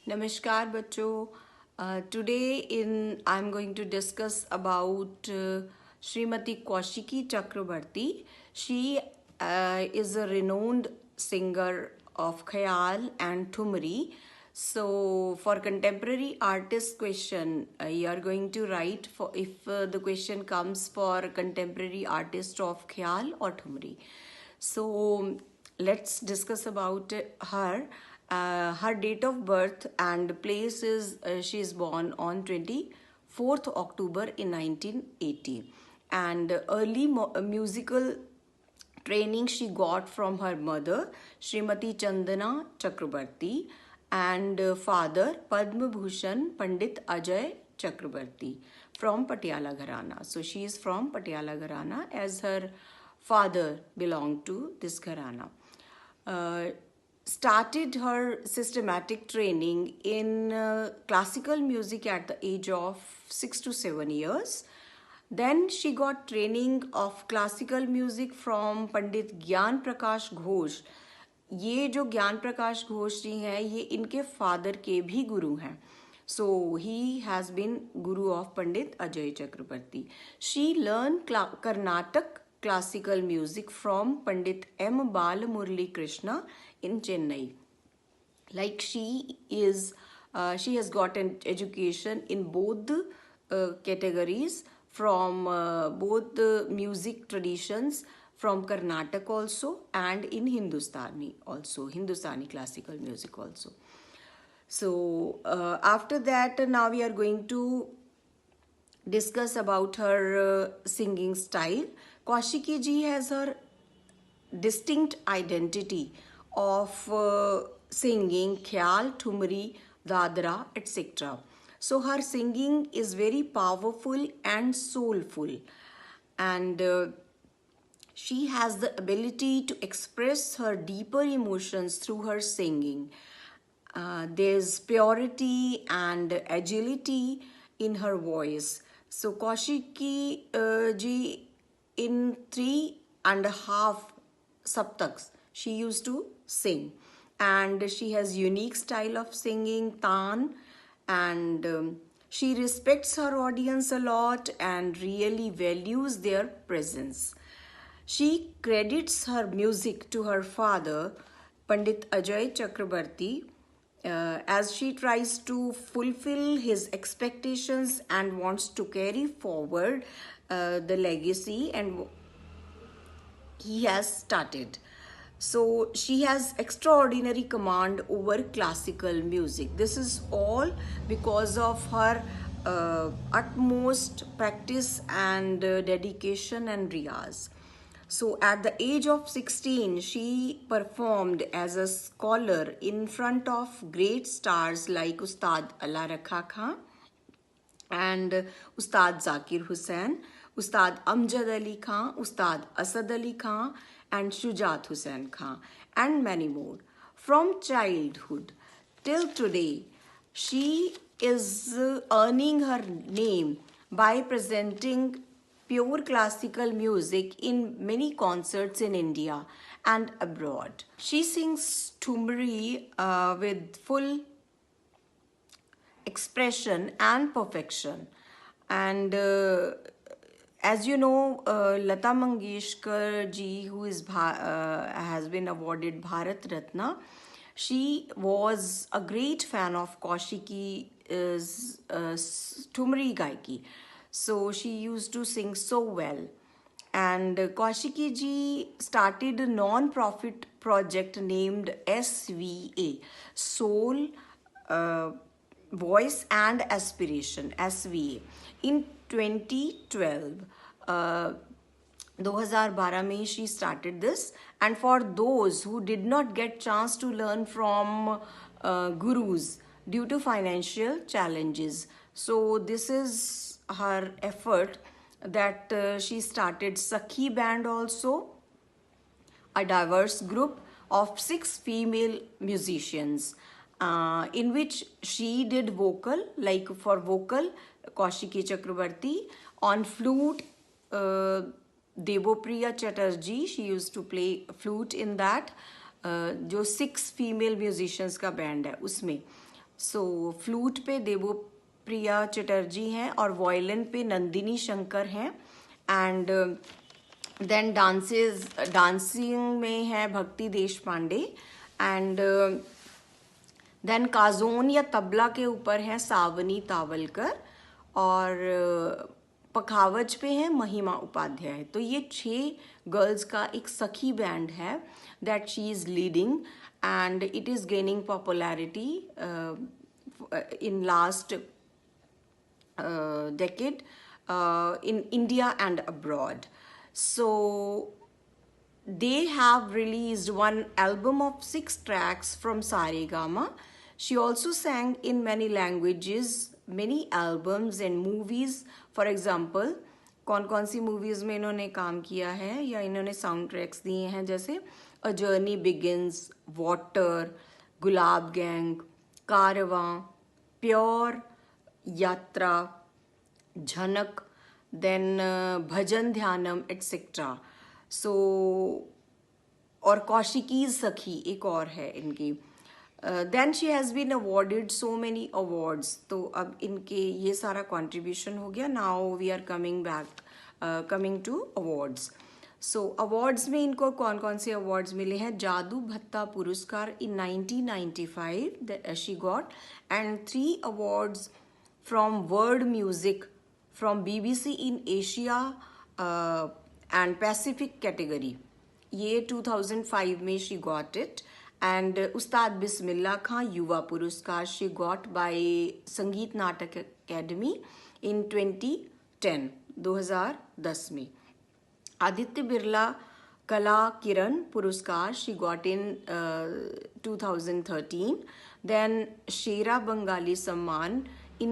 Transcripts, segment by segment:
Namaskar बच्चों. Today I'm going to discuss about Srimati Kaushiki Chakrabarti. She is a renowned singer of Khayal and Thumri. So for contemporary artist question, you are going to write for if the question comes for contemporary artist of Khayal or Thumri. So let's discuss about her. Her date of birth and place is she is born on 24th October in 1980, and early musical training she got from her mother Srimati Chandana Chakrabarti and father Padma Bhushan Pandit Ajay Chakrabarti from Patiala Gharana. So she is from Patiala Gharana as her father belonged to this Gharana. Uh, Started her systematic training in classical music at the age of 6 to 7 years. Then she got training of classical music from पंडित ज्ञान प्रकाश घोष. ये जो ज्ञान प्रकाश घोष जी हैं ये इनके father के भी गुरु हैं. So he has been guru of Pandit Ajay Chakrabarti. She learned Karnataka classical music from Pandit M. Balamurali Krishna in Chennai. Like she has got an education in both the categories from both the music traditions from Karnataka also and in Hindustani also, Hindustani classical music also. So after that, now we are going to discuss about her singing style. Kaushiki ji has her distinct identity of singing Khyal, Thumri, Dadra, etc. So her singing is very powerful and soulful, and she has the ability to express her deeper emotions through her singing. There's purity and agility in her voice. So Kaushiki ji, in 3.5 saptaks, she used to sing, and she has unique style of singing taan, and she respects her audience a lot and really values their presence. She credits her music to her father, Pandit Ajay Chakrabarti, as she tries to fulfill his expectations and wants to carry forward the legacy and he has started. So she has extraordinary command over classical music. This is all because of her utmost practice and dedication and riyaz. So at the age of 16, she performed as a scholar in front of great stars like Ustad Allah Rakha Khan and Ustad Zakir Hussain, Ustad Amjad Ali Khan, Ustad Asad Ali Khan, and Shujat Hussain Khan, and many more. From childhood till today, she is earning her name by presenting pure classical music in many concerts in India and abroad. She sings Thumri with full expression and perfection, and as you know, Lata Mangeshkar ji, who has been awarded Bharat Ratna, she was a great fan of Kaushiki's Thumri Gaiki. So she used to sing so well. And Kaushiki ji started a non-profit project named SVA, Soul, Voice and Aspiration, SVA, in 2012. 2012 में she started this, and for those who did not get chance to learn from gurus due to financial challenges, so this is her effort that she started Sakhi band also, a diverse group of 6 female musicians, in which she did vocal, like for vocal Kaushiki Chakrabarti, on flute Devopriya Chatterjee, she used to play flute in that, जो 6 female musicians का band है उसमें, सो flute पे देवप्रिया चटर्जी हैं और violin पे नंदिनी शंकर हैं. And then dancing में है भक्ति देश पांडे. एंड देन काजोन या तबला के ऊपर है सावनी तावलकर. और पखावज पे है महिमा उपाध्याय. तो ये 6 गर्ल्स का एक सखी बैंड है that she is leading. And it is gaining popularity in last decade in India and abroad. So they have released one album of 6 tracks from Saregama. She also sang in many languages, many albums and movies. For example, कौन कौन सी movies में इन्होंने काम किया है या इन्होंने sound tracks दिए हैं, जैसे a journey begins, water, gulab gang, Karwaan, pure, यात्रा, झनक, देन भजन ध्यानम एटसेट्रा. सो और कौशिकीज सखी एक और है इनकी. Then she has been awarded so many awards. तो अब इनके ये सारा कॉन्ट्रीब्यूशन हो गया. Now we are coming to awards. So awards में इनको कौन कौन से अवार्ड्स मिले हैं? जादू भत्ता पुरस्कार इन 1995 she got. And 3 awards from World Music from BBC in Asia and Pacific category. ये 2005 में she got it. And उस्ताद बिस्मिल्लाह खां युवा पुरस्कार she got by संगीत नाटक अकेडमी in 2010 में. आदित्य बिरला कला किरण पुरस्कार she got in 2013. Then शेरा बंगाली सम्मान in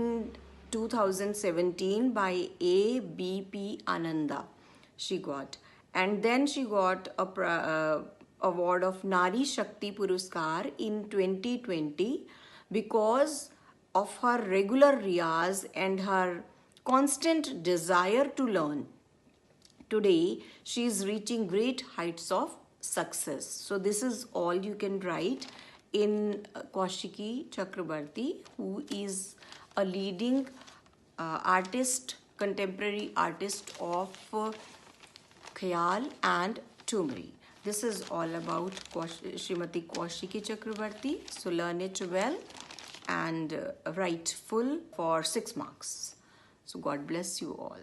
2017 by A.B.P. Ananda she got. And then she got a award of Nari Shakti Puruskar in 2020 because of her regular riyaz and her constant desire to learn. Today she is reaching great heights of success. So this is all you can write in Kaushiki Chakrabarti, who is a leading artist, contemporary artist of Khayal and Tumri. This is all about Srimati Kaushiki Chakrabarti. So learn it well and write full for 6 marks. So God bless you all.